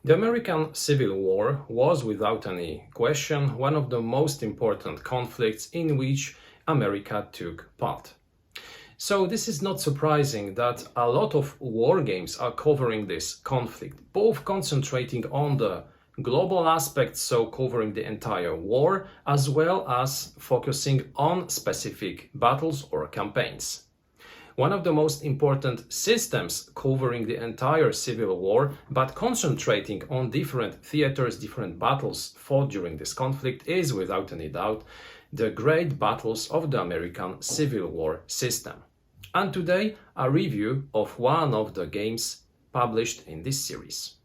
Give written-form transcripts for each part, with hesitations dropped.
The American Civil War was, without any question, one of the most important conflicts in which America took part. So this is not surprising that a lot of war games are covering this conflict, both concentrating on the global aspects, so covering the entire war, as well as focusing on specific battles or campaigns. One of the most important systems covering the entire Civil War, but concentrating on different theaters, different battles fought during this conflict, is without any doubt the great battles of the American Civil War system. And today, a review of one of the games published in this series.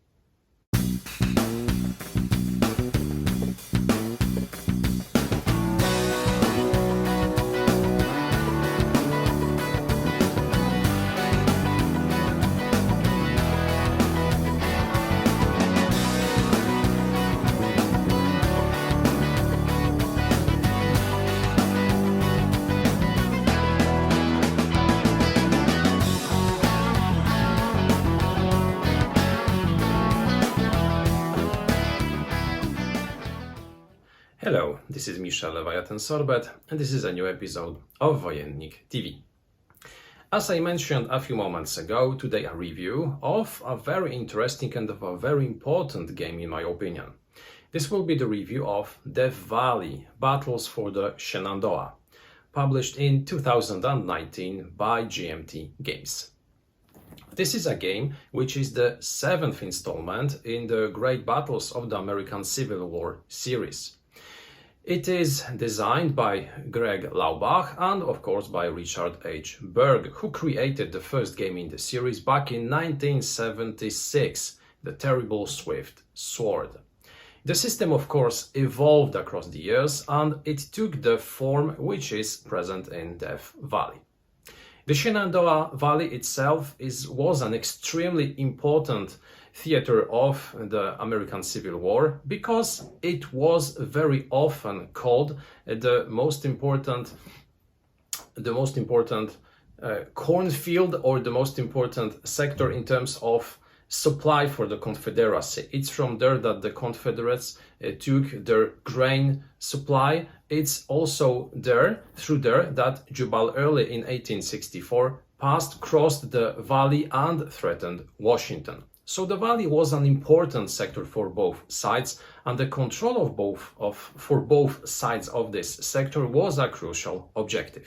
Hello, this is Misha Leviathan Sorbet, and this is a new episode of Wojennik TV. As I mentioned a few moments ago, today a review of a very interesting and of a very important game in my opinion. This will be the review of Death Valley Battles for the Shenandoah, published in 2019 by GMT Games. This is a game which is the 7th installment in the Great Battles of the American Civil War series. It is designed by Greg Laubach and of course by Richard H. Berg, who created the first game in the series back in 1976, The Terrible Swift Sword. The system of course evolved across the years and it took the form which is present in Death Valley. The Shenandoah Valley itself was an extremely important theater of the American Civil War because it was very often called the most important cornfield or the most important sector in terms of supply for the Confederacy. It's from there that the Confederates took their grain supply. It's also through there that Jubal Early in 1864 crossed the valley and threatened Washington. So the valley was an important sector for both sides, and the control for both sides of this sector was a crucial objective.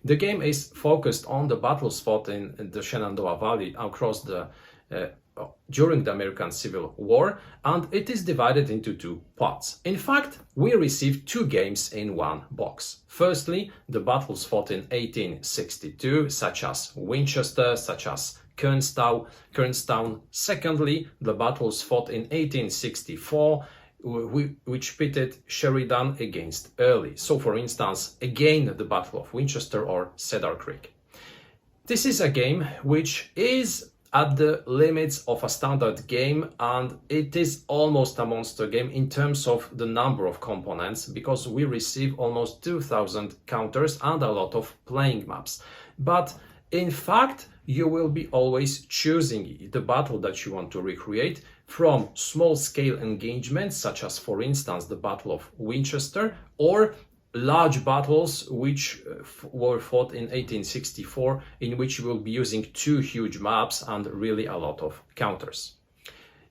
The game is focused on the battles fought in the Shenandoah Valley across during the American Civil War, and it is divided into two parts. In fact, we received two games in one box. Firstly, the battles fought in 1862, such as Winchester, such as Kernstown. Secondly, the battles fought in 1864, which pitted Sheridan against Early. So, for instance, again, the Battle of Winchester or Cedar Creek. This is a game which is at the limits of a standard game, and it is almost a monster game in terms of the number of components, because we receive almost 2,000 counters and a lot of playing maps. But in fact, you will be always choosing the battle that you want to recreate from small-scale engagements, such as, for instance, the Battle of Winchester, or large battles which were fought in 1864, in which you will be using two huge maps and really a lot of counters.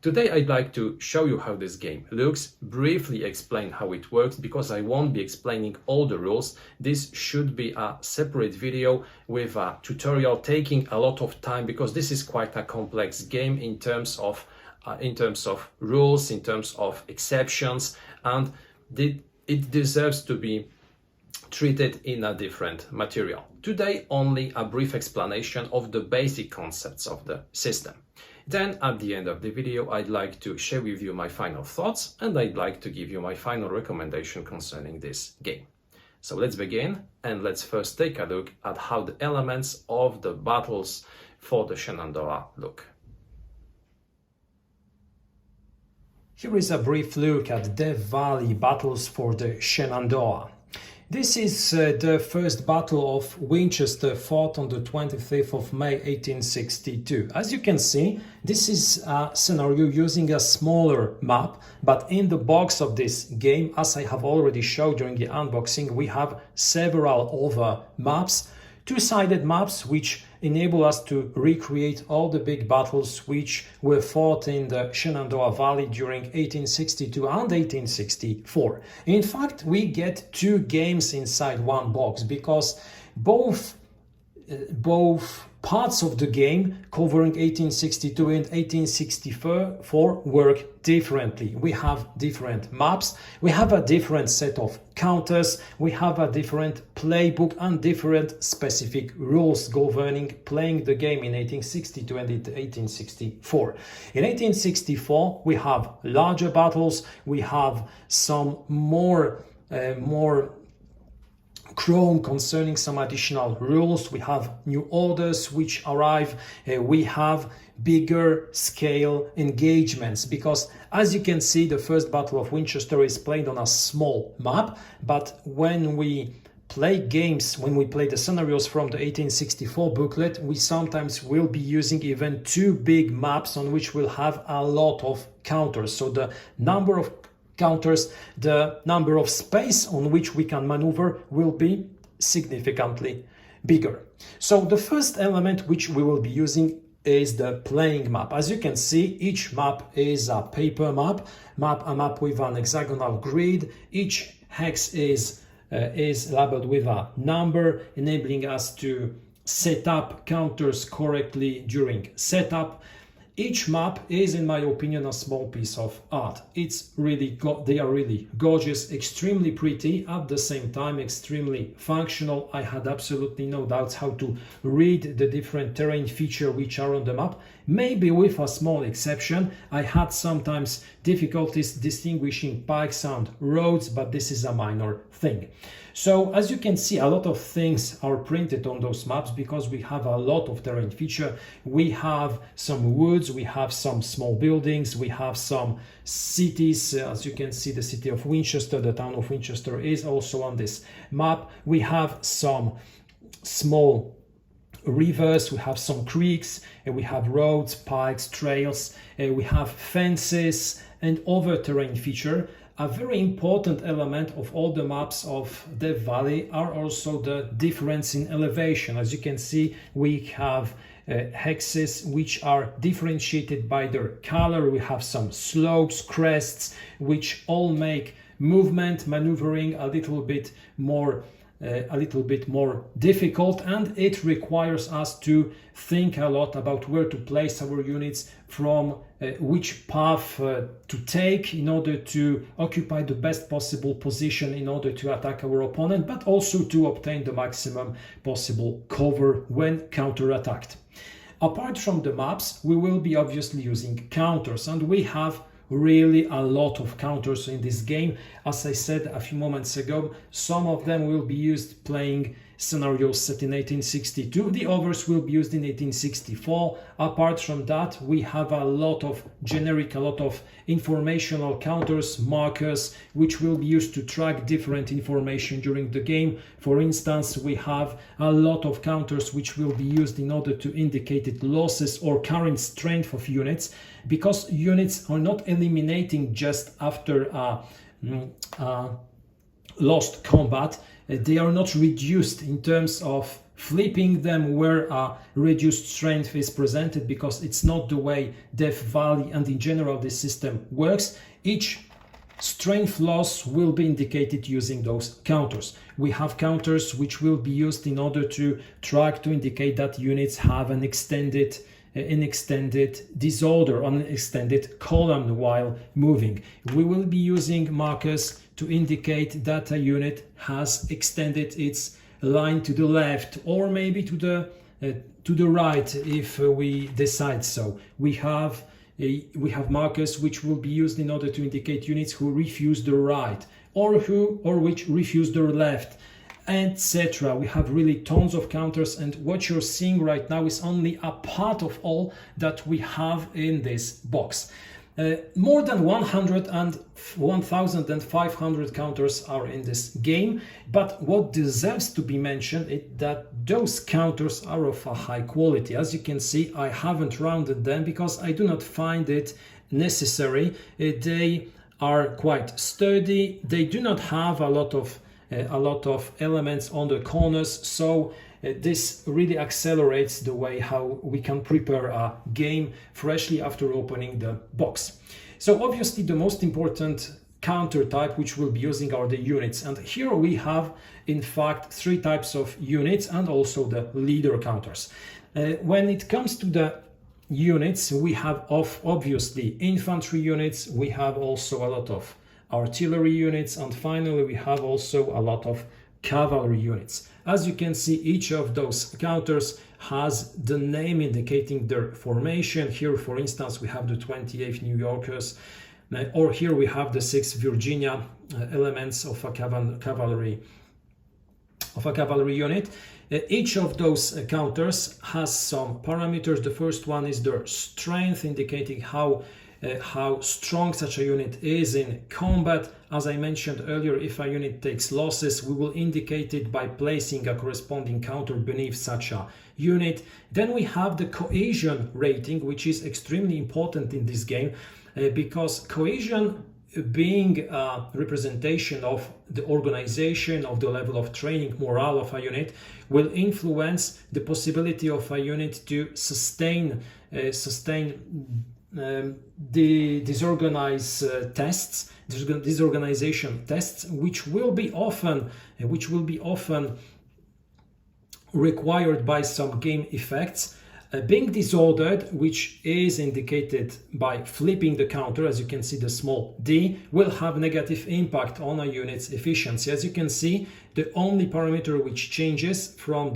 Today I'd like to show you how this game looks, briefly explain how it works, because I won't be explaining all the rules. This should be a separate video with a tutorial taking a lot of time, because this is quite a complex game in terms of rules, in terms of exceptions, and it deserves to be treated in a different material. Today only a brief explanation of the basic concepts of the system. Then at the end of the video I'd like to share with you my final thoughts, and I'd like to give you my final recommendation concerning this game. So let's begin, and let's first take a look at how the elements of the battles for the Shenandoah look. Here is a brief look at Death Valley Battles for the Shenandoah. This is the first Battle of Winchester, fought on the 25th of May 1862. As you can see, this is a scenario using a smaller map, but in the box of this game, as I have already showed during the unboxing, we have several other maps, two-sided maps which enable us to recreate all the big battles which were fought in the Shenandoah Valley during 1862 and 1864. In fact, we get two games inside one box because both parts of the game covering 1862 and 1864 work differently. We have different maps, we have a different set of counters, we have a different playbook and different specific rules governing playing the game in 1862 and 1864. In 1864 we have larger battles, we have some more chrome concerning some additional rules, we have new orders which arrive, we have bigger scale engagements, because as you can see, the first Battle of Winchester is played on a small map, but when we play games, when we play the scenarios from the 1864 booklet, we sometimes will be using even two big maps on which we'll have a lot of counters. So the number of counters, the number of space on which we can maneuver will be significantly bigger. So the first element which we will be using is the playing map. As you can see, each map is a paper map, a map with an hexagonal grid. Each hex is labeled with a number, enabling us to set up counters correctly during setup. Each map is, in my opinion, a small piece of art. They are really gorgeous, extremely pretty, at the same time extremely functional. I had absolutely no doubts how to read the different terrain features which are on the map. Maybe with a small exception, I had sometimes difficulties distinguishing pikes and roads, but this is a minor thing. So as you can see, a lot of things are printed on those maps because we have a lot of terrain feature. We have some woods, we have some small buildings, we have some cities. As you can see, the city of Winchester, the town of Winchester is also on this map. We have some small rivers, we have some creeks, and we have roads, pikes, trails, we have fences and other terrain feature. A very important element of all the maps of Death Valley are also the difference in elevation. As you can see, we have hexes which are differentiated by their color. We have some slopes, crests, which all make movement, maneuvering a little bit more difficult, and it requires us to think a lot about where to place our units, from which path to take in order to occupy the best possible position in order to attack our opponent, but also to obtain the maximum possible cover when counter-attacked. Apart from the maps, we will be obviously using counters, and we have really a lot of counters in this game. As I said a few moments ago, some of them will be used playing scenarios set in 1862, the others will be used in 1864. Apart from that, we have a lot of generic, a lot of informational counters, markers, which will be used to track different information during the game. For instance, we have a lot of counters which will be used in order to indicate losses or current strength of units, because units are not eliminating just after lost combat. They are not reduced in terms of flipping them where a reduced strength is presented, because it's not the way Death Valley and in general this system works. Each strength loss will be indicated using those counters. We have counters which will be used in order to track, to indicate that units have an extended disorder, an extended column while moving. We will be using markers to indicate that a unit has extended its line to the left, or maybe to the right if we decide so. We have markers which will be used in order to indicate units who refuse the right, or which refuse the left, etc. We have really tons of counters, and what you're seeing right now is only a part of all that we have in this box. More than 1,500 counters are in this game, but what deserves to be mentioned is that those counters are of a high quality. As you can see, I haven't rounded them because I do not find it necessary. They are quite sturdy. They do not have a lot of elements on the corners, so this really accelerates the way how we can prepare a game freshly after opening the box. So obviously the most important counter type which we'll be using are the units, and here we have in fact 3 types of units and also the leader counters. When it comes to the units, we have obviously infantry units, we have also a lot of artillery units, and finally we have also a lot of cavalry units. As you can see, each of those counters has the name indicating their formation. Here, for instance, we have the 28th New Yorkers, or here we have the 6th Virginia elements of a cavalry unit. Each of those counters has some parameters. The first one is their strength, indicating how strong such a unit is in combat. As I mentioned earlier, if a unit takes losses, we will indicate it by placing a corresponding counter beneath such a unit. Then we have the cohesion rating, which is extremely important in this game, because cohesion, being a representation of the organization, of the level of training, morale of a unit, will influence the possibility of a unit to sustain the disorganization tests, which will be often required by some game effects. Being disordered, which is indicated by flipping the counter, as you can see, the small d, will have negative impact on a unit's efficiency. As you can see, the only parameter which changes from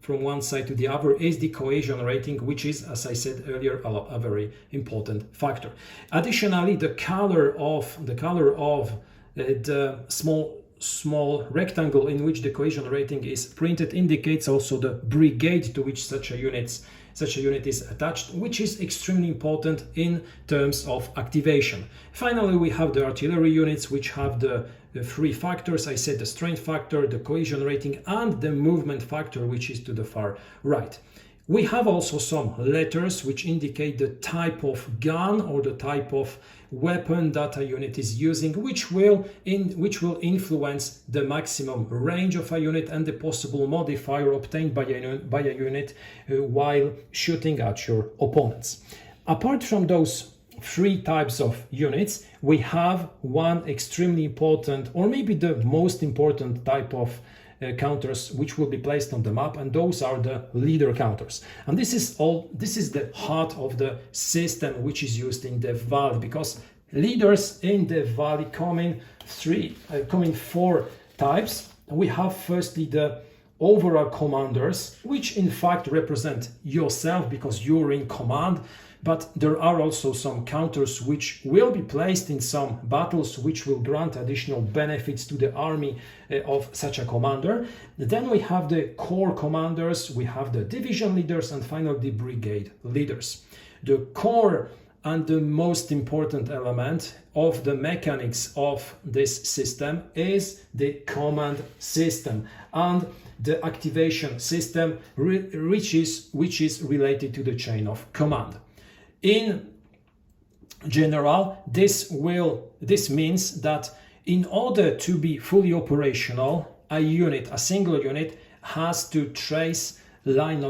one side to the other is the cohesion rating, which is, as I said earlier, a very important factor. Additionally, the color of the small rectangle in which the cohesion rating is printed indicates also the brigade to which such a unit is attached, which is extremely important in terms of activation. Finally, we have the artillery units, which have the 3 factors. I said the strength factor, the cohesion rating, and the movement factor, which is to the far right. We have also some letters which indicate the type of gun or the type of weapon that a unit is using, which will influence the maximum range of a unit and the possible modifier obtained by a unit while shooting at your opponents. Apart from those 3 types of units, we have one extremely important, or maybe the most important type of counters which will be placed on the map, and those are the leader counters. And this is the heart of the system which is used in the Valley, because leaders in the Valley come in 4 types. We have firstly the overall commanders, which in fact represent yourself because you're in command. But there are also some counters which will be placed in some battles, which will grant additional benefits to the army of such a commander. Then we have the corps commanders, we have the division leaders, and finally the brigade leaders. The core and the most important element of the mechanics of this system is the command system and the activation system, which is related to the chain of command. In general, this means that in order to be fully operational, a single unit has to trace a line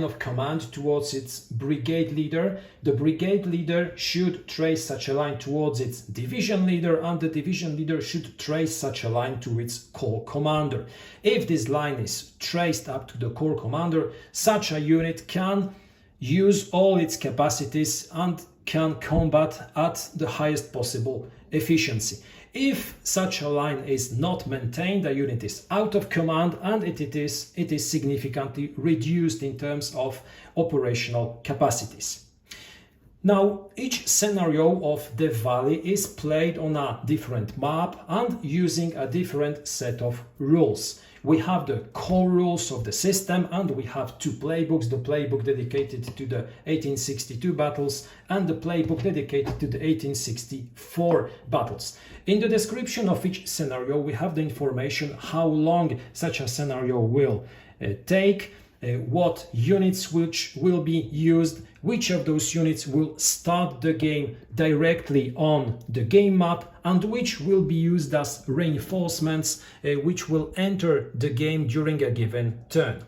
of command towards its brigade leader. The brigade leader should trace such a line towards its division leader, and the division leader should trace such a line to its corps commander. If this line is traced up to the corps commander, such a unit can use all its capacities and can combat at the highest possible efficiency. If such a line is not maintained, the unit is out of command and it is significantly reduced in terms of operational capacities. Now, each scenario of the Valley is played on a different map and using a different set of rules. We have the core rules of the system, and we have two playbooks, the playbook dedicated to the 1862 battles and the playbook dedicated to the 1864 battles. In the description of each scenario, we have the information how long such a scenario will take, what units which will be used, which of those units will start the game directly on the game map, and which will be used as reinforcements which will enter the game during a given turn.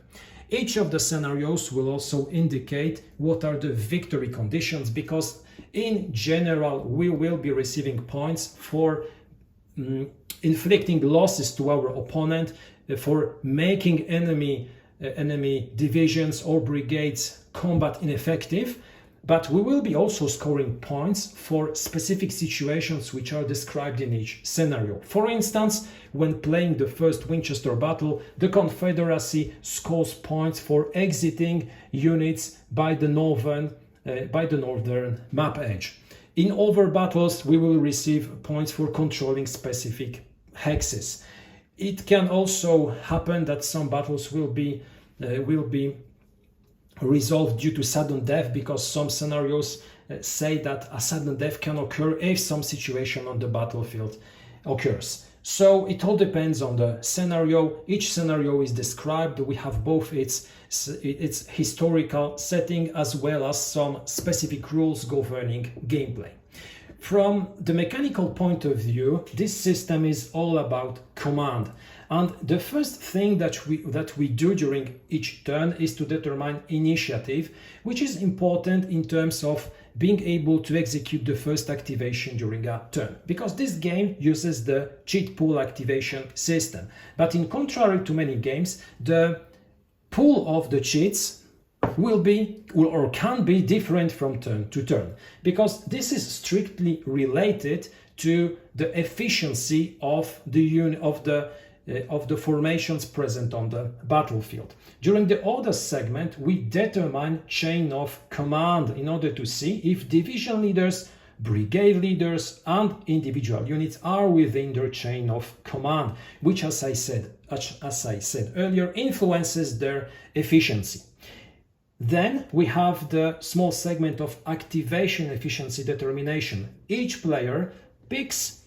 Each of the scenarios will also indicate what are the victory conditions, because in general we will be receiving points for inflicting losses to our opponent, for making enemy divisions or brigades combat ineffective, but we will be also scoring points for specific situations which are described in each scenario. For instance, when playing the First Winchester battle, the Confederacy scores points for exiting units by the northern map edge. In other battles, we will receive points for controlling specific hexes. It can also happen that some battles will be resolved due to sudden death, because some scenarios say that a sudden death can occur if some situation on the battlefield occurs. So it all depends on the scenario. Each scenario is described. We have both its historical setting as well as some specific rules governing gameplay. From the mechanical point of view, this system is all about command. And the first thing that we do during each turn is to determine initiative, which is important in terms of being able to execute the first activation during a turn, because this game uses the cheat pool activation system. But in contrary to many games, the pool of the cheats will be or can be different from turn to turn, because this is strictly related to the efficiency of the formations present on the battlefield. During the orders segment, we determine chain of command in order to see if division leaders, brigade leaders, and individual units are within their chain of command, which, as I said earlier, influences their efficiency. Then we have the small segment of activation efficiency determination. Each player picks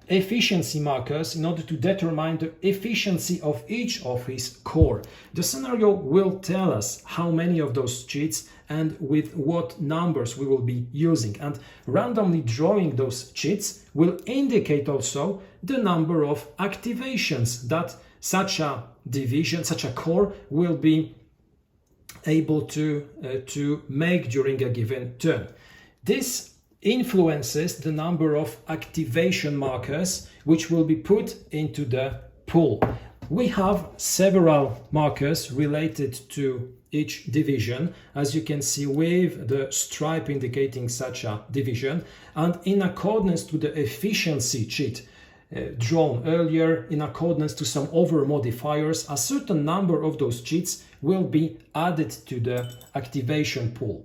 efficiency markers in order to determine the efficiency of each of his core. The scenario will tell us how many of those cheats and with what numbers we will be using, and randomly drawing those cheats will indicate also the number of activations that such a division, such a core will be able to make during a given turn. This influences the number of activation markers which will be put into the pool. We have several markers related to each division, as you can see with the stripe indicating such a division, and in accordance to the efficiency cheat drawn earlier, in accordance to some other modifiers, a certain number of those cheats will be added to the activation pool.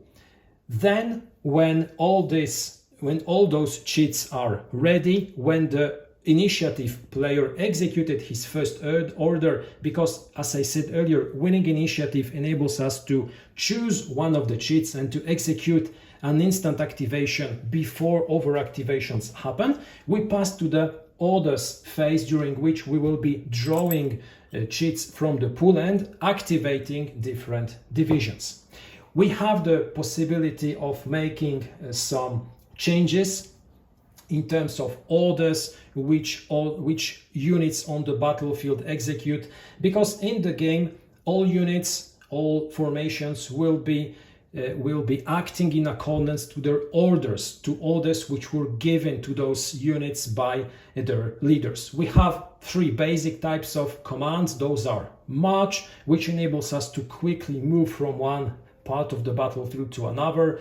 Then when all those cheats are ready, when the initiative player executed his first order, because as I said earlier, winning initiative enables us to choose one of the cheats and to execute an instant activation before overactivations happen, we pass to the orders phase, during which we will be drawing cheats from the pool and activating different divisions. We have the possibility of making some changes in terms of orders which units on the battlefield execute, because in the game all units, all formations will be acting in accordance to their orders, to orders which were given to those units by their leaders. We have three basic types of commands. Those are march, which enables us to quickly move from one part of the battlefield to another.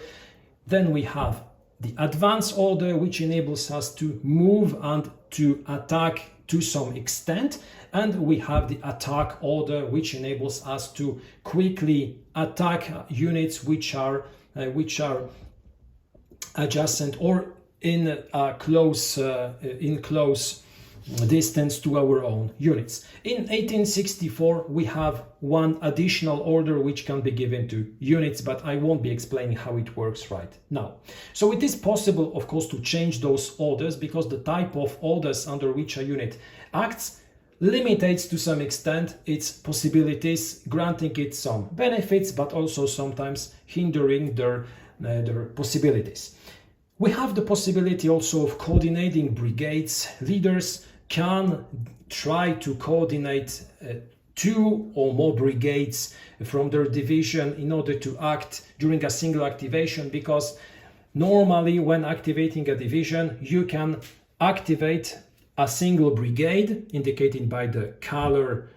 Then we have the advance order, which enables us to move and to attack to some extent, and we have the attack order, which enables us to quickly attack units which are adjacent or in close distance to our own units. In 1864 we have one additional order which can be given to units, but I won't be explaining how it works right now. So it is possible, of course, to change those orders, because the type of orders under which a unit acts limits to some extent its possibilities, granting it some benefits but also sometimes hindering their possibilities. We have the possibility also of coordinating brigades. Leaders can try to coordinate 2 or more brigades from their division in order to act during a single activation, because normally when activating a division you can activate a single brigade indicated by the color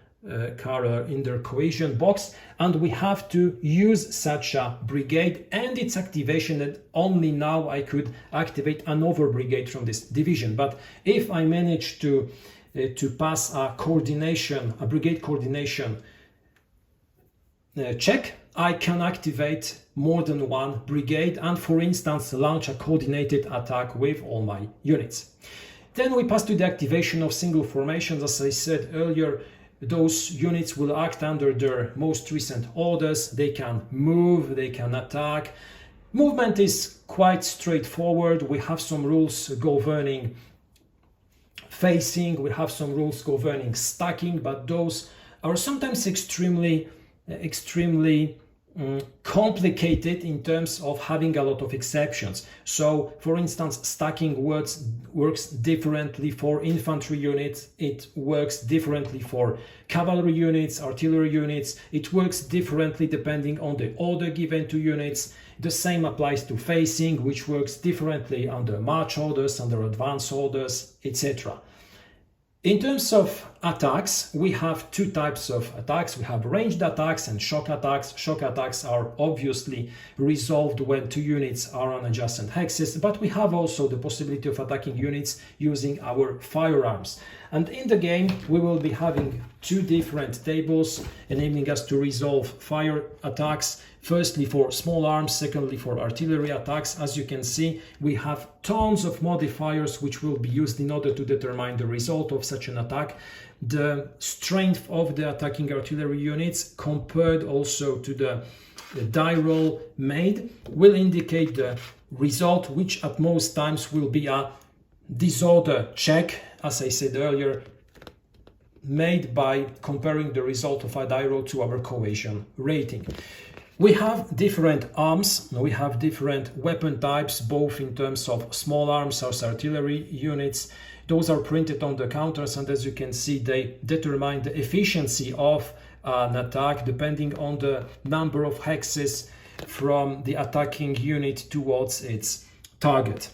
in their cohesion box, and we have to use such a brigade and its activation, and only now I could activate another brigade from this division. But if I manage to pass a brigade coordination check, I can activate more than one brigade and, for instance, launch a coordinated attack with all my units. Then we pass to the activation of single formations. As I said earlier, those units will act under their most recent orders. They can move, they can attack. Movement is quite straightforward. We have some rules governing facing, we have some rules governing stacking, but those are sometimes extremely complicated in terms of having a lot of exceptions. So, for instance, stacking works differently for infantry units, it works differently for cavalry units, artillery units, it works differently depending on the order given to units. The same applies to facing, which works differently under march orders, under advance orders, etc. In terms of attacks, we have 2 types of attacks. We have ranged attacks and shock attacks. Shock attacks are obviously resolved when 2 units are on adjacent hexes, but we have also the possibility of attacking units using our firearms. And in the game, we will be having 2 different tables enabling us to resolve fire attacks. Firstly for small arms, secondly for artillery attacks. As you can see, we have tons of modifiers which will be used in order to determine the result of such an attack. The strength of the attacking artillery units compared also to the die roll made will indicate the result, which at most times will be a disorder check, as I said earlier, made by comparing the result of a die roll to our cohesion rating. We have different arms, we have different weapon types, both in terms of small arms as artillery units. Those are printed on the counters, and as you can see, they determine the efficiency of an attack depending on the number of hexes from the attacking unit towards its target.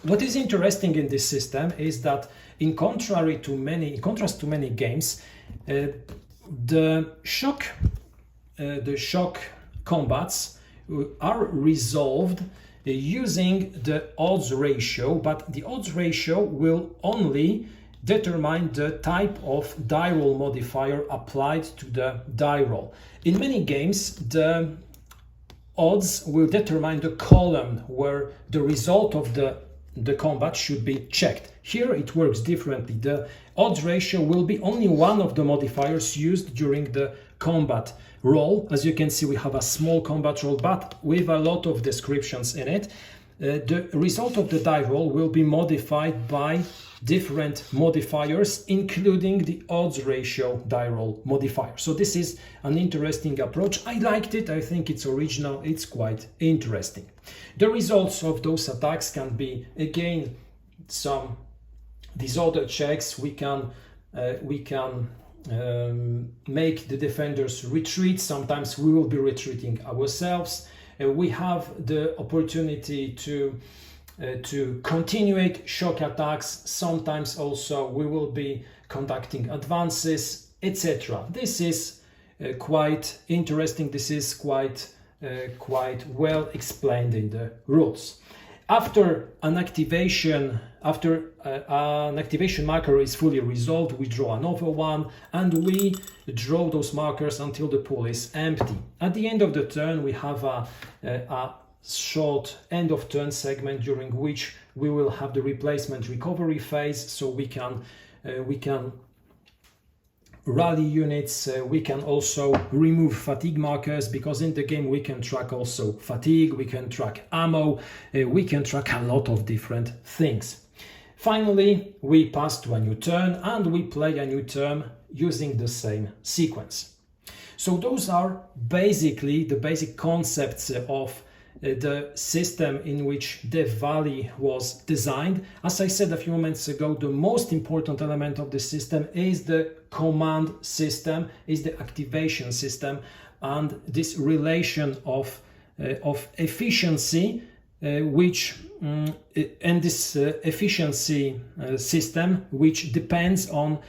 What is interesting in this system is that in contrast to many games, the shock combats are resolved using the odds ratio, but the odds ratio will only determine the type of die roll modifier applied to the die roll. In many games, the odds will determine the column where the result of the combat should be checked. Here it works differently. The odds ratio will be only one of the modifiers used during the combat roll. As you can see, we have a small combat roll, but with a lot of descriptions in it. The result of the die roll will be modified by different modifiers, including the odds ratio die roll modifier. So this is an interesting approach. I liked it. I think it's original. It's quite interesting. The results of those attacks can be, again, some disorder checks. We can make the defenders retreat. Sometimes we will be retreating ourselves. We have the opportunity to continuate shock attacks. Sometimes also we will be conducting advances, etc. This is quite interesting. This is quite well explained in the rules. After an activation marker is fully resolved, we draw another one, and we draw those markers until the pool is empty. At the end of the turn, we have a short end of turn segment during which we will have the replacement recovery phase, so we can rally units. We can also remove fatigue markers, because in the game we can track also fatigue, we can track ammo, we can track a lot of different things. Finally, we pass to a new turn and we play a new turn using the same sequence. So those are basically the basic concepts of the system in which Death Valley was designed. As I said a few moments ago, the most important element of the system is the command system, is the activation system, and this relation of efficiency, efficiency system, which depends on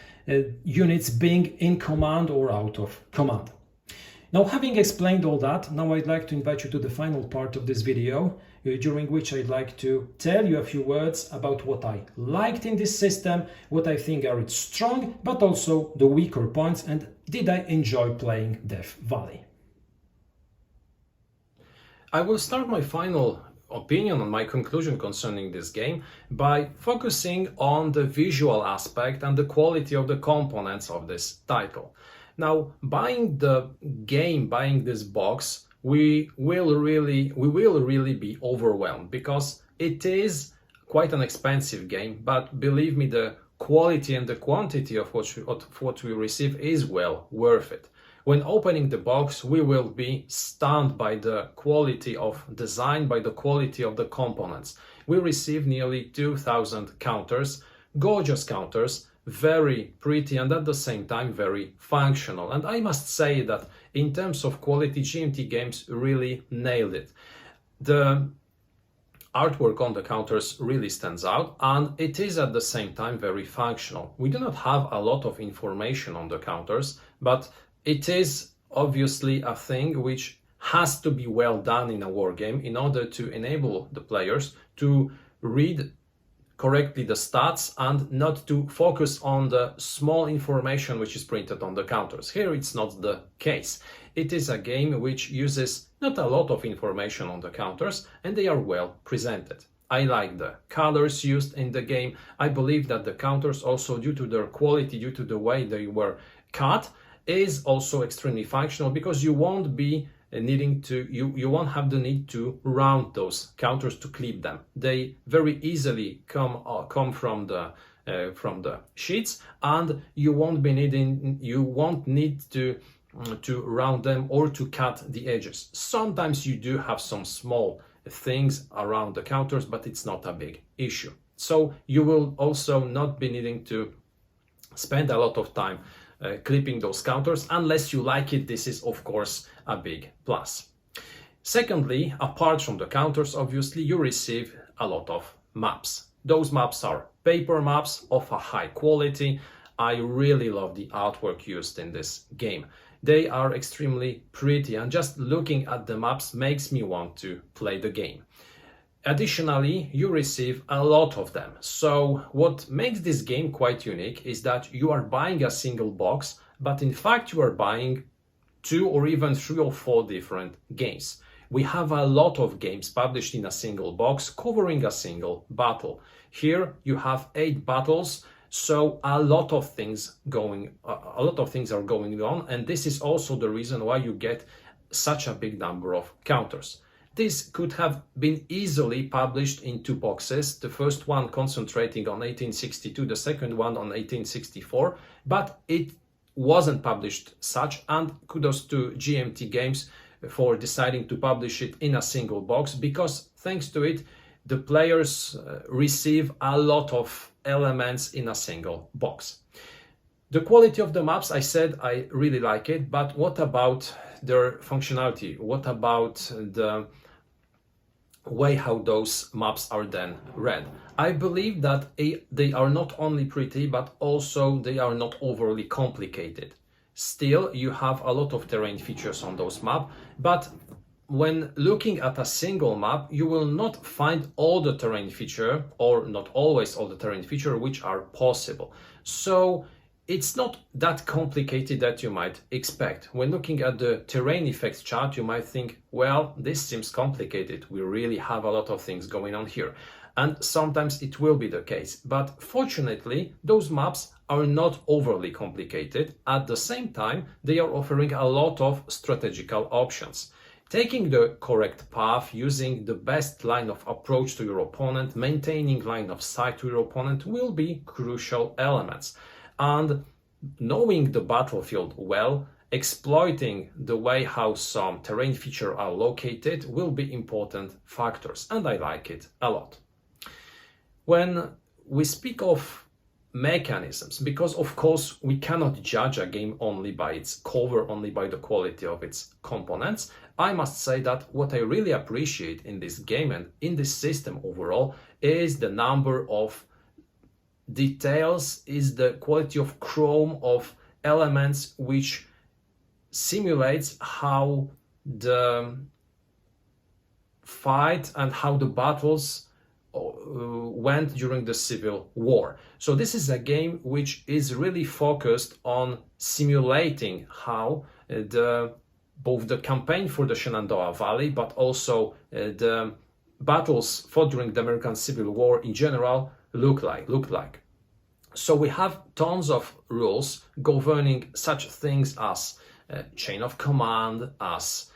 units being in command or out of command. Now, having explained all that, now I'd like to invite you to the final part of this video, during which I'd like to tell you a few words about what I liked in this system, what I think are its strong, but also the weaker points, and did I enjoy playing Death Valley. I will start my final opinion on my conclusion concerning this game by focusing on the visual aspect and the quality of the components of this title. Now, buying the game, buying this box, we will really be overwhelmed, because it is quite an expensive game, but believe me, the quality and the quantity of what we receive is well worth it. When opening the box, we will be stunned by the quality of design, by the quality of the components. We receive nearly 2,000 counters, gorgeous counters, very pretty and at the same time very functional. And I must say that in terms of quality, GMT Games really nailed it. The artwork on the counters really stands out, and it is at the same time very functional. We do not have a lot of information on the counters, but it is obviously a thing which has to be well done in a war game in order to enable the players to read correctly the stats and not to focus on the small information which is printed on the counters. Here it's not the case. It is a game which uses not a lot of information on the counters, and they are well presented. I like the colors used in the game. I believe that the counters, also due to their quality, due to the way they were cut, is also extremely functional, because you won't be needing to, you won't have the need to round those counters to clip them. They very easily come from the sheets, and you won't need to round them or to cut the edges. Sometimes you do have some small things around the counters, but it's not a big issue. So you will also not be needing to spend a lot of time clipping those counters. Unless you like it, this is of course a big plus. Secondly, apart from the counters, obviously you receive a lot of maps. Those maps are paper maps of a high quality. I really love the artwork used in this game. They are extremely pretty, and just looking at the maps makes me want to play the game. Additionally, you receive a lot of them. So what makes this game quite unique is that you are buying a single box, but in fact you are buying 2 or even 3 or 4 different games. We have a lot of games published in a single box covering a single battle. Here you have 8 battles, so a lot of things are going on, and this is also the reason why you get such a big number of counters. This could have been easily published in 2 boxes, the first one concentrating on 1862, the second one on 1864, but it wasn't published such, and kudos to GMT Games for deciding to publish it in a single box, because thanks to it, the players receive a lot of elements in a single box. The quality of the maps, I said I really like it, but what about their functionality? What about the way how those maps are then read? I believe that they are not only pretty, but also they are not overly complicated. Still, you have a lot of terrain features on those maps, but when looking at a single map, you will not find all the terrain feature, or not always all the terrain feature, which are possible. So it's not that complicated that you might expect. When looking at the terrain effects chart, you might think, well, this seems complicated. We really have a lot of things going on here. And sometimes it will be the case. But fortunately, those maps are not overly complicated. At the same time, they are offering a lot of strategical options. Taking the correct path, using the best line of approach to your opponent, maintaining line of sight to your opponent will be crucial elements. And knowing the battlefield well, exploiting the way how some terrain features are located will be important factors, and I like it a lot. When we speak of mechanisms, because of course we cannot judge a game only by its cover, only by the quality of its components, I must say that what I really appreciate in this game and in this system overall is the number of details, is the quality of chrome of elements which simulates how the fight and how the battles went during the Civil War. So this is a game which is really focused on simulating how both the campaign for the Shenandoah Valley, but also the battles fought during the American Civil War in general looked like. So we have tons of rules governing such things as chain of command, as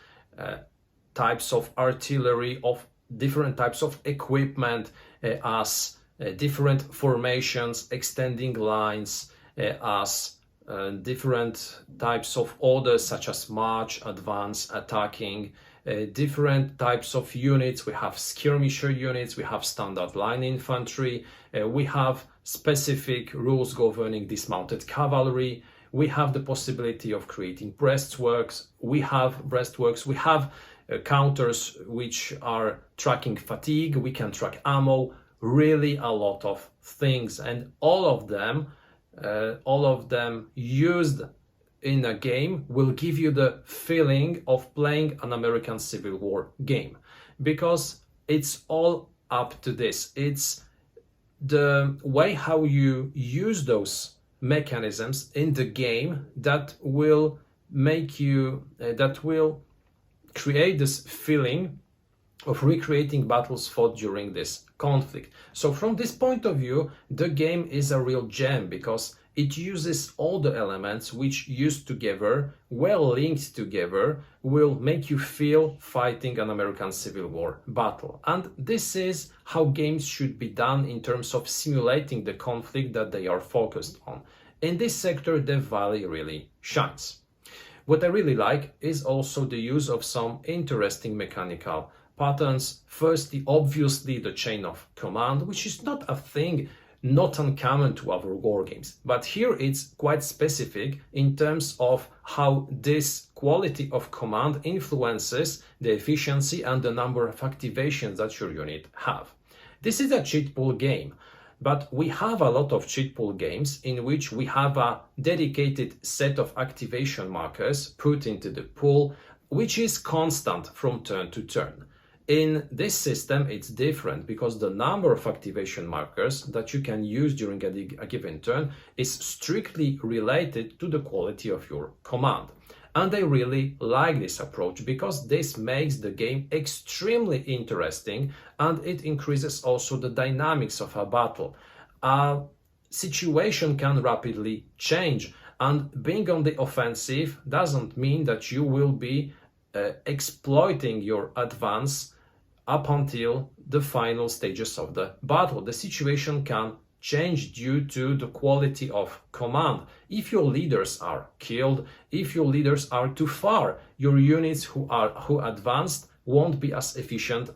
types of artillery, of different types of equipment, as different formations, extending lines, as different types of orders such as march, advance, attacking, different types of units. We have skirmisher units, we have standard line infantry, we have specific rules governing dismounted cavalry, we have the possibility of creating breastworks, we have counters which are tracking fatigue, we can track ammo, really a lot of things, and all of them used in a game will give you the feeling of playing an American Civil War game, because it's all up to this. It's the way how you use those mechanisms in the game that will make you create this feeling of recreating battles fought during this conflict. So from this point of view, the game is a real gem, because it uses all the elements which used together, well linked together, will make you feel fighting an American Civil War battle. And this is how games should be done in terms of simulating the conflict that they are focused on. In this sector, the Valley really shines. What I really like is also the use of some interesting mechanical patterns. Firstly, obviously the chain of command, which is not a thing not uncommon to other war games, but here it's quite specific in terms of how this quality of command influences the efficiency and the number of activations that your unit have. This is a cheat pool game, but we have a lot of cheat pool games in which we have a dedicated set of activation markers put into the pool, which is constant from turn to turn. In this system, it's different, because the number of activation markers that you can use during a given turn is strictly related to the quality of your command. And I really like this approach, because this makes the game extremely interesting, and it increases also the dynamics of a battle. A situation can rapidly change, and being on the offensive doesn't mean that you will be exploiting your advance up until the final stages of the battle. The situation can change due to the quality of command. If your leaders are killed, if your leaders are too far, your units who advanced won't be as efficient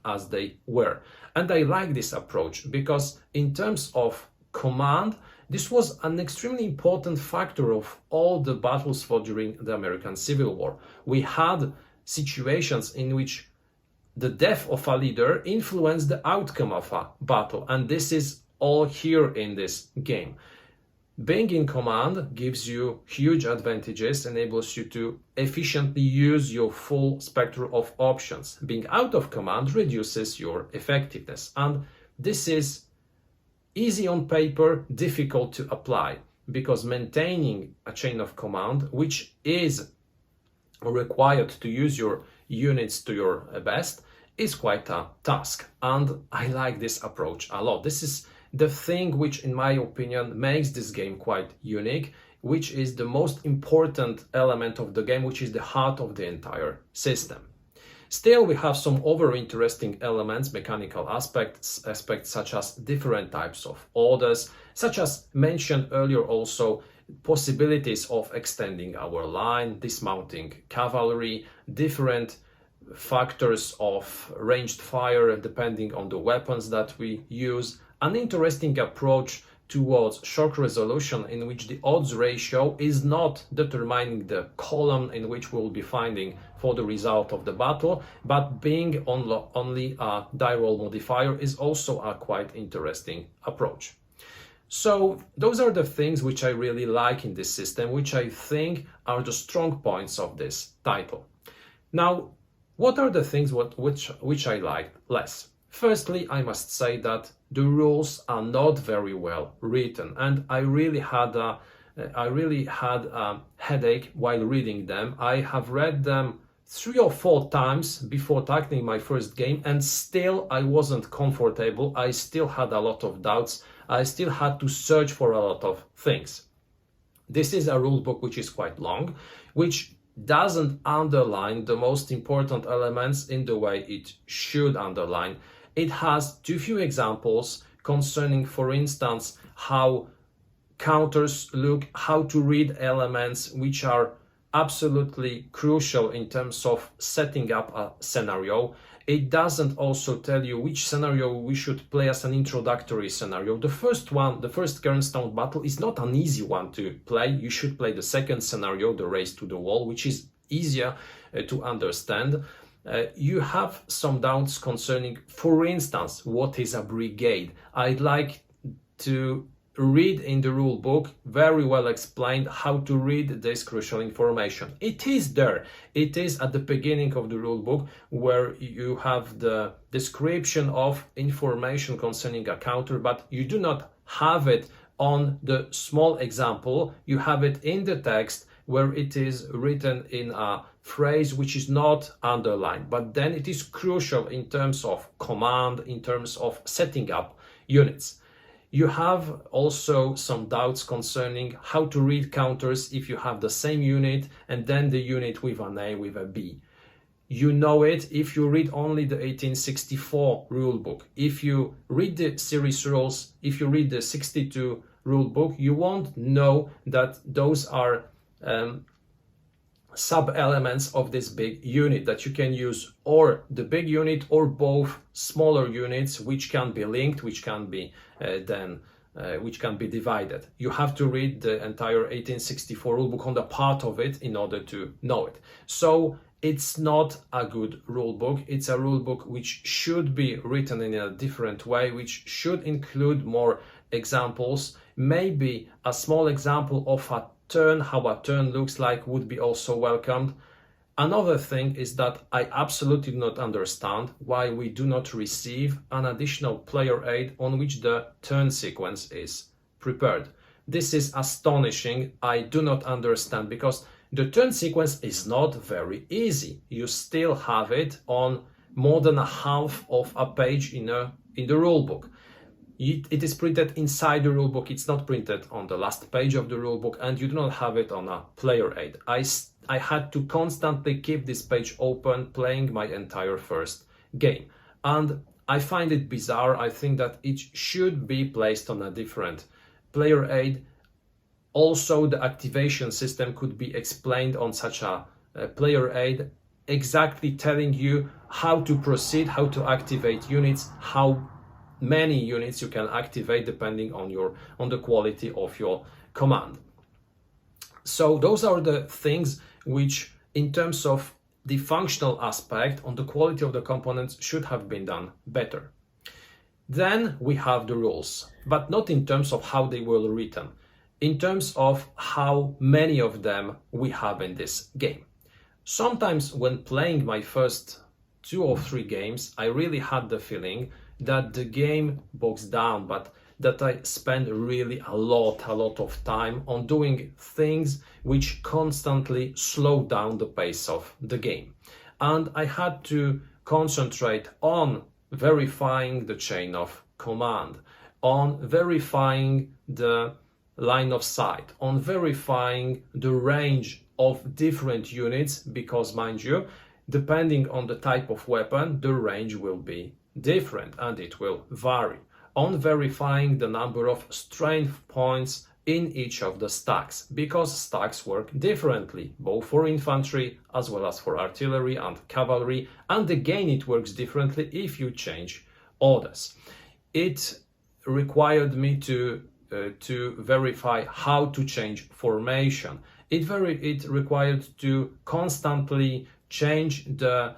as they were. And I like this approach, because in terms of command, this was an extremely important factor of all the battles fought during the American Civil War. We had situations in which the death of a leader influenced the outcome of a battle, and this is all here in this game. Being in command gives you huge advantages, enables you to efficiently use your full spectrum of options. Being out of command reduces your effectiveness, and this is easy on paper, difficult to apply, because maintaining a chain of command, which is required to use your units to your best, is quite a task. And I like this approach a lot. This is the thing which, in my opinion, makes this game quite unique, which is the most important element of the game, which is the heart of the entire system. Still, we have some other interesting elements, mechanical aspects such as different types of orders, such as mentioned earlier also, possibilities of extending our line, dismounting cavalry, different factors of ranged fire depending on the weapons that we use, an interesting approach towards shock resolution in which the odds ratio is not determining the column in which we'll be finding for the result of the battle, but being only a die roll modifier is also a quite interesting approach. So those are the things which I really like in this system, which I think are the strong points of this title. Now, what are the things which I like less? Firstly, I must say that the rules are not very well written, and I really had a headache while reading them. I have read them 3 or 4 times before tackling my first game, and still I wasn't comfortable. I still had a lot of doubts. I still had to search for a lot of things. This is a rule book which is quite long, which doesn't underline the most important elements in the way it should underline. It has too few examples concerning, for instance, how counters look, how to read elements which are absolutely crucial in terms of setting up a scenario. It doesn't also tell you which scenario we should play as an introductory scenario. The first one, the first Kernstone battle, is not an easy one to play. You should play the second scenario, the race to the wall, which is easier to understand. You have some doubts concerning, for instance, what is a brigade. I'd like to read in the rule book very well explained how to read this crucial information. It is there. It is at the beginning of the rule book, where you have the description of information concerning a counter, but you do not have it on the small example. You have it in the text, where it is written in a phrase which is not underlined, but then it is crucial in terms of command, in terms of setting up units. You have also some doubts concerning how to read counters if you have the same unit and then the unit with an A with a B. You know it if you read only the 1864 rule book. If you read the series rules, if you read the 62 rule book, you won't know that those are sub-elements of this big unit, that you can use or the big unit or both smaller units, which can be linked, which can be divided. You have to read the entire 1864 rulebook on the part of it in order to know it. So it's not a good rulebook. It's a rulebook which should be written in a different way, which should include more examples. Maybe a small example of a turn, how a turn looks like, would be also welcomed. Another thing is that I absolutely do not understand why we do not receive an additional player aid on which the turn sequence is prepared. This is astonishing. I do not understand, because the turn sequence is not very easy. You still have it on more than a half of a page in the rulebook. It is printed inside the rulebook. It's not printed on the last page of the rulebook, and you do not have it on a player aid. I had to constantly keep this page open playing my entire first game, and I find it bizarre. I think that it should be placed on a different player aid. Also, the activation system could be explained on such a player aid, exactly telling you how to proceed, how to activate units, how many units you can activate depending on the quality of your command. So those are the things which, in terms of the functional aspect, on the quality of the components, should have been done better. Then we have the rules, but not in terms of how they were written, in terms of how many of them we have in this game. Sometimes when playing my first 2 or 3 games, I really had the feeling that the game bogs down, but that I spend really a lot of time on doing things which constantly slow down the pace of the game. And I had to concentrate on verifying the chain of command, on verifying the line of sight, on verifying the range of different units, because mind you, depending on the type of weapon, the range will be different and it will vary, on verifying the number of strength points in each of the stacks, because stacks work differently, both for infantry as well as for artillery and cavalry, and again it works differently if you change orders. It required me to verify how to change formation. It required to constantly change the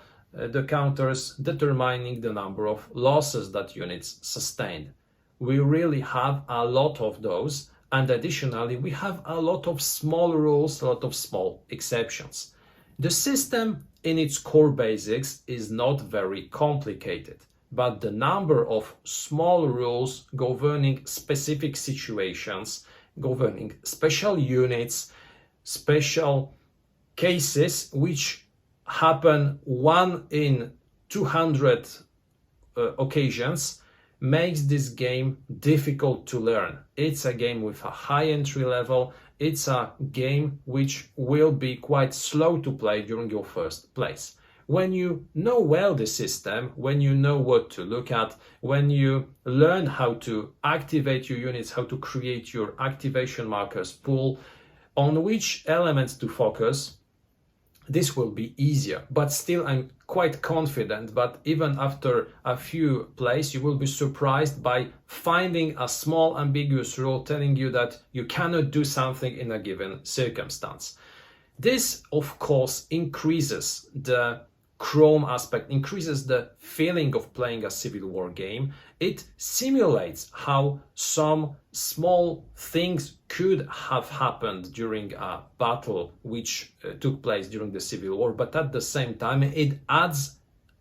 counters, determining the number of losses that units sustained. We really have a lot of those, and additionally we have a lot of small rules, a lot of small exceptions. The system in its core basics is not very complicated, but the number of small rules governing specific situations, governing special units, special cases which happen 1 in 200 occasions, makes this game difficult to learn. It's a game with a high entry level. It's a game which will be quite slow to play during your first plays. When you know well the system, when you know what to look at, when you learn how to activate your units, how to create your activation markers pool, on which elements to focus, this will be easier. But still, I'm quite confident that even after a few plays, you will be surprised by finding a small ambiguous rule telling you that you cannot do something in a given circumstance. This, of course, increases the Chrome aspect, increases the feeling of playing a Civil War game. It simulates how some small things could have happened during a battle which took place during the Civil War, but at the same time it adds,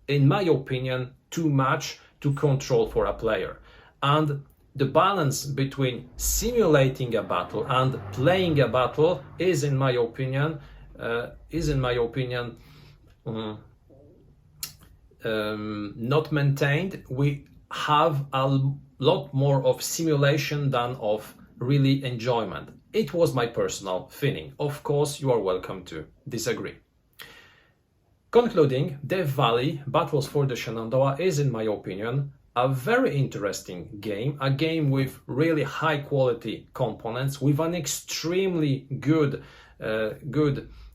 in my opinion, too much to control for a player. And the balance between simulating a battle and playing a battle is, in my opinion, not maintained. We have a lot more of simulation than of really enjoyment. It was my personal feeling. Of course, you are welcome to disagree. Concluding, Death Valley Battles for the Shenandoah is, in my opinion, a very interesting game, a game with really high quality components, with an extremely good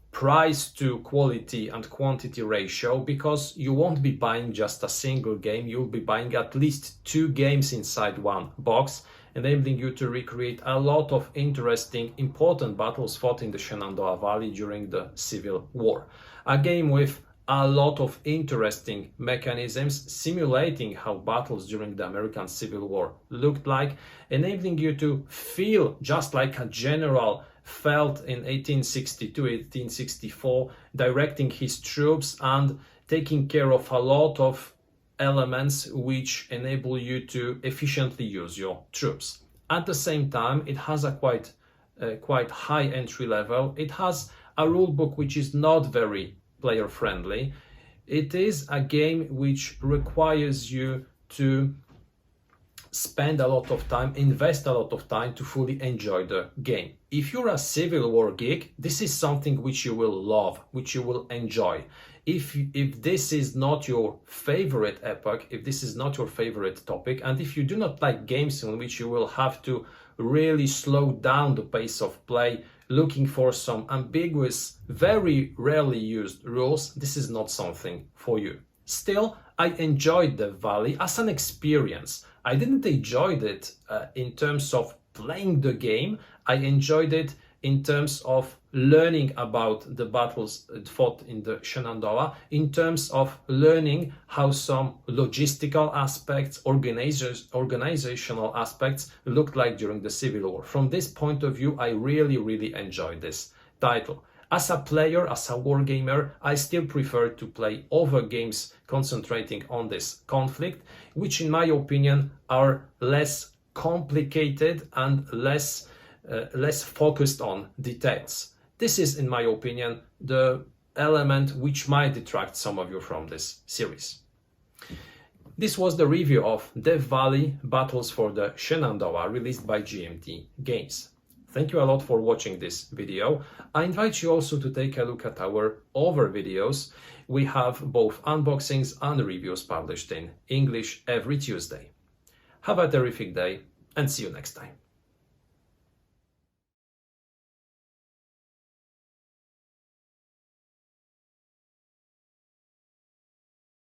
price to quality and quantity ratio, because you won't be buying just a single game, you'll be buying at least 2 games inside one box, enabling you to recreate a lot of interesting, important battles fought in the Shenandoah Valley during the Civil War. A game with a lot of interesting mechanisms simulating how battles during the American Civil War looked like, enabling you to feel just like a general felt in 1862, 1864, directing his troops and taking care of a lot of elements which enable you to efficiently use your troops. At the same time, it has a quite high entry level. It has a rule book which is not very player friendly. It is a game which requires you to spend a lot of time, invest a lot of time to fully enjoy the game. If you're a Civil War geek, this is something which you will love, which you will enjoy. If this is not your favorite epoch, if this is not your favorite topic, and if you do not like games in which you will have to really slow down the pace of play, looking for some ambiguous, very rarely used rules, this is not something for you. Still, I enjoyed the Valley as an experience. I didn't enjoy it in terms of playing the game. I enjoyed it in terms of learning about the battles fought in the Shenandoah, in terms of learning how some logistical aspects, organizational aspects looked like during the Civil War. From this point of view, I really enjoyed this title. As a player, as a wargamer, I still prefer to play other games concentrating on this conflict, which in my opinion are less complicated and less focused on details. This is, in my opinion, the element which might detract some of you from this series. This was the review of Death Valley Battles for the Shenandoah, released by GMT Games. Thank you a lot for watching this video. I invite you also to take a look at our other videos. We have both unboxings and reviews published in English every Tuesday. Have a terrific day and see you next time.